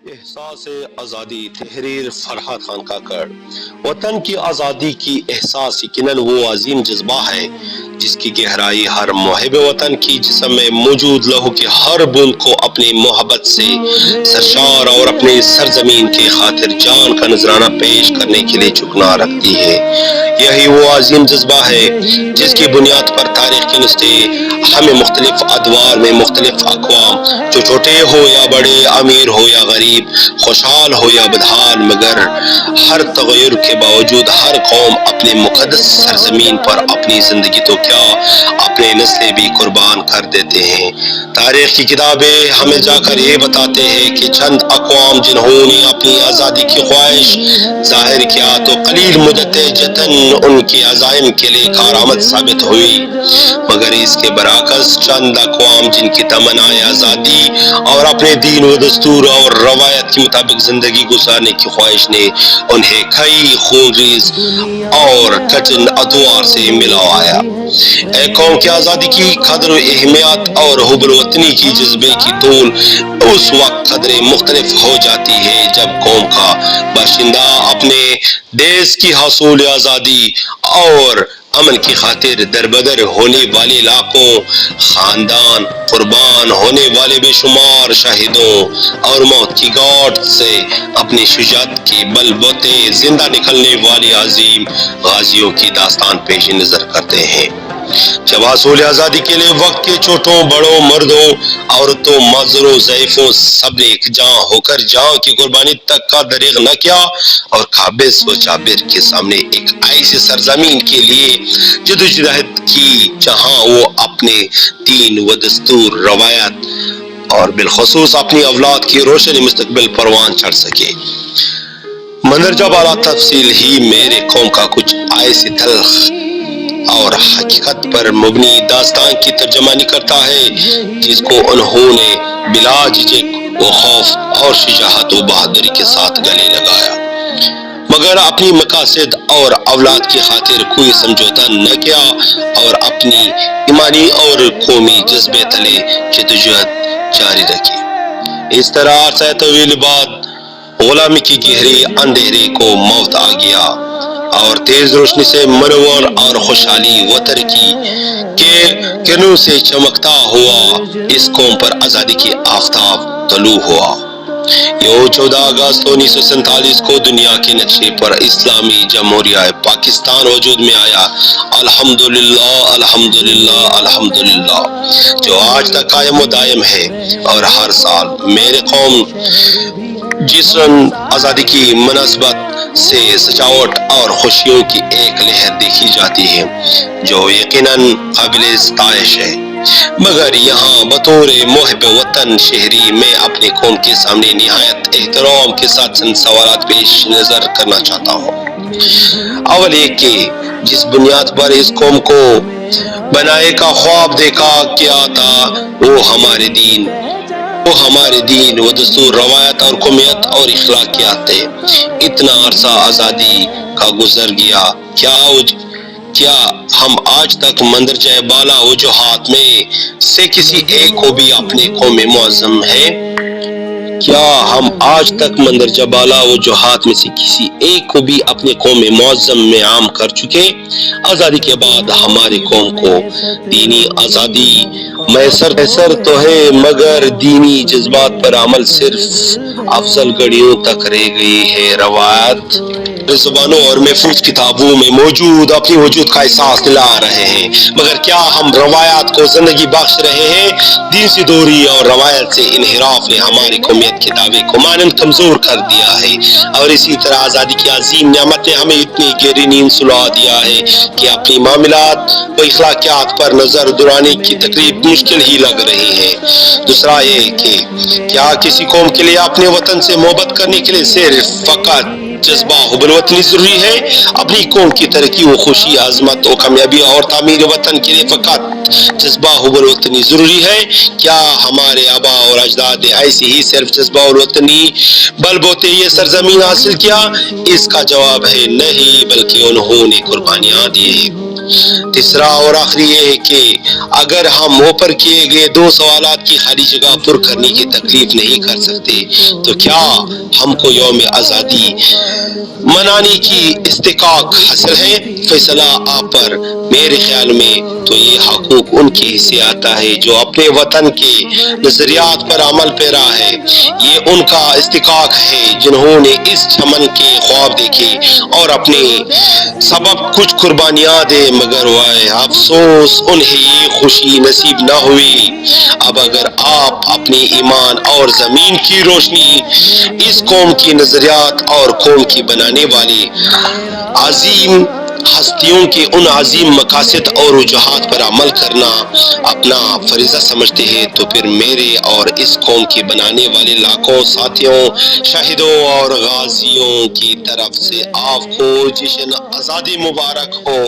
احساس آزادی تحریر فرحت خان کاکڑ۔ وطن کی آزادی کی احساس یقیناً وہ عظیم جذبہ ہے جس کی گہرائی ہر محب وطن کی جسم میں موجود لہو کے ہر بوند کو اپنی محبت سے سرشار اور اپنی سرزمین کی خاطر جان کا نذرانہ پیش کرنے کے لیے جھکنا رکھتی ہے۔ یہی وہ عظیم جذبہ ہے جس کی بنیاد پر تاریخ کے نسخے ہمیں مختلف ادوار میں مختلف اقوام، جو چھوٹے ہو یا بڑے، امیر ہو یا غریب، خوشحال ہو یا بدحال، مگر ہر تغیر کے باوجود ہر قوم اپنے مقدس سرزمین پر اپنی زندگی تو کیا اپنے نسلیں بھی قربان کر دیتے ہیں۔ تاریخ کی کتابیں ہمیں جا کر یہ بتاتے ہیں کہ چند اقوام جنہوں نے اپنی آزادی کی خواہش ظاہر کیا تو قلیل مدت جتن ان کے عزائم کے لیے کارآمد ثابت ہوئی، مگر اس کے برعکس چند اقوام جن کی تمنائے آزادی اور اپنے دین و دستور اور روایت کے مطابق زندگی گزارنے کی خواہش نے انہیں کئی خونریز اور کٹھن ادوار سے ملوایا۔ ایک قوم کی آزادی کی قدر و اہمیت اور حب الوطنی کی جذبے کی طول اس وقت قدریں مختلف ہو جاتی ہے جب قوم کا باشندہ اپنے دیش کی حصول آزادی اور امن کی خاطر دربدر ہونے والے لاکھوں خاندان، قربان ہونے والے بے شمار شہیدوں اور موت کی گھاٹ سے اپنی شجاعت کے بل بوتے زندہ نکلنے والے عظیم غازیوں کی داستان پیش نظر کرتے ہیں۔ جب حصول آزادی کے لیے وقت کے چھوٹوں بڑوں، مردوں عورتوں، معذوروں ضعیفوں سب نے ایک جاں ہو کر جاں کی قربانی تک کا دریغ نہ کیا اور قابض و جابر کے سامنے ایک ایسی سرزمین کے لیے جدوجہد کی جہاں وہ اپنے دین و دستور، روایت اور بالخصوص اپنی اولاد کی روشن مستقبل پروان چڑھ سکے۔ مندرجہ بالا تفصیل ہی میرے قوم کا کچھ ایسی تلخ اور حقیقت پر مبنی داستان کی ترجمانی کرتا ہے جس کو انہوں نے بلا جھجک و خوف اور شجاعت و بہادری کے ساتھ گلے لگایا، مگر اپنی مقاصد اور اولاد کی خاطر کوئی سمجھوتا نہ کیا اور اپنی ایمانی اور قومی جذبے تلے جدوجہد جاری رکھی۔ اس طرح عرصہ طویل بعد غلامی کی گہری اندھیرے کو موت آ گیا اور تیز روشنی سے منور اور خوشحالی و ترقی کے کرنوں سے چمکتا ہوا اس قوم پر آزادی کی آفتاب طلوع ہوا۔ یوں 14 اگست 1947 کو دنیا کے نقشے پر اسلامی جمہوریہ پاکستان وجود میں آیا۔ الحمدللہ الحمدللہ الحمدللہ، جو آج تک قائم و دائم ہے اور ہر سال میرے قوم جس آزادی کی مناسبت سے سجاوٹ اور خوشیوں کی ایک لہر دیکھی جاتی ہے جو یقیناً قابل ستائش ہے، مگر یہاں بطور محب وطن شہری میں اپنی قوم کے سامنے نہایت احترام کے ساتھ چند سوالات پیش نظر کرنا چاہتا ہوں۔ اول یہ کہ جس بنیاد پر اس قوم کو بنانے کا خواب دیکھا کیا تھا وہ ہمارے دین و دستور، روایت اور قومیت اور اخلاقیات تھے۔ اتنا عرصہ آزادی کا گزر گیا، کیا ہم آج تک مندرجہ بالا وجوہات میں سے کسی ایک کو بھی اپنے قوم میں معظم ہے؟ کیا ہم آج تک مندرجہ بالا وجوہات میں سے کسی ایک کو بھی اپنے قوم میں معظم میں عام کر چکے؟ آزادی کے بعد ہماری قوم کو دینی آزادی میسر تو ہے، مگر دینی جذبات پر عمل صرف افضل گھڑیوں تک رہ گئی ہے۔ روایت زبانوں اور محفوظ کتابوں میں موجود اپنی وجود کا احساس دلا رہے ہیں، مگر کیا ہم روایات کو زندگی بخش رہے ہیں؟ دین سے دوری اور روایت سے انحراف نے ہماری قومیت کے دعوے کو مانند کمزور کر دیا ہے، اور اسی طرح آزادی کی عظیم نعمت نے ہمیں اتنی گہری نیند سلا دیا ہے کہ اپنی معاملات و اخلاقیات پر نظر دوڑانے کی تقریب مشکل ہی لگ رہی ہے۔ دوسرا یہ کہ کیا کسی قوم کے لیے اپنے وطن سے محبت کرنے کے لیے صرف فقط جذبہ حب الوطنی ضروری ہے؟ اپنی قوم کی ترقی و خوشی، عظمت و کامیابی اور تعمیر وطن کے لیے فقط جذبہ حب الوطنی ضروری ہے؟ کیا ہمارے آباء اور اجداد نے ایسے ہی صرف جذبہ الوطنی بل بوتے یہ سرزمین حاصل کیا؟ اس کا جواب ہے نہیں، بلکہ انہوں نے قربانیاں دی۔ تیسرا اور آخری یہ ہے کہ اگر ہم اوپر کیے گئے دو سوالات کی خالی جگہ پر کرنے کی تکلیف نہیں کر سکتے تو کیا ہم کو یوم آزادی منانے کی استحقاق حاصل ہے؟ فیصلہ آپ پر۔ میرے خیال میں تو یہ حقوق ان کے حصے آتا ہے جو اپنے وطن کے نظریات پر عمل پیرا ہے۔ یہ ان کا استحقاق ہے جنہوں نے اس چمن کے خواب دیکھے اور اپنے سبب کچھ قربانیاں دے، مگر وائے افسوس انہیں یہ خوشی نصیب نہ ہوئی۔ اب اگر آپ اپنے ایمان اور زمین کی روشنی اس قوم کی نظریات اور قوم کی بنانے والی عظیم ہستیوں کے ان عظیم مقاصد اور وجوہات پر عمل کرنا اپنا فریضہ سمجھتے ہیں تو پھر میرے اور اس قوم کی بنانے والے لاکھوں ساتھیوں، شہیدوں اور غازیوں کی طرف سے آپ کو جشن آزادی مبارک ہو۔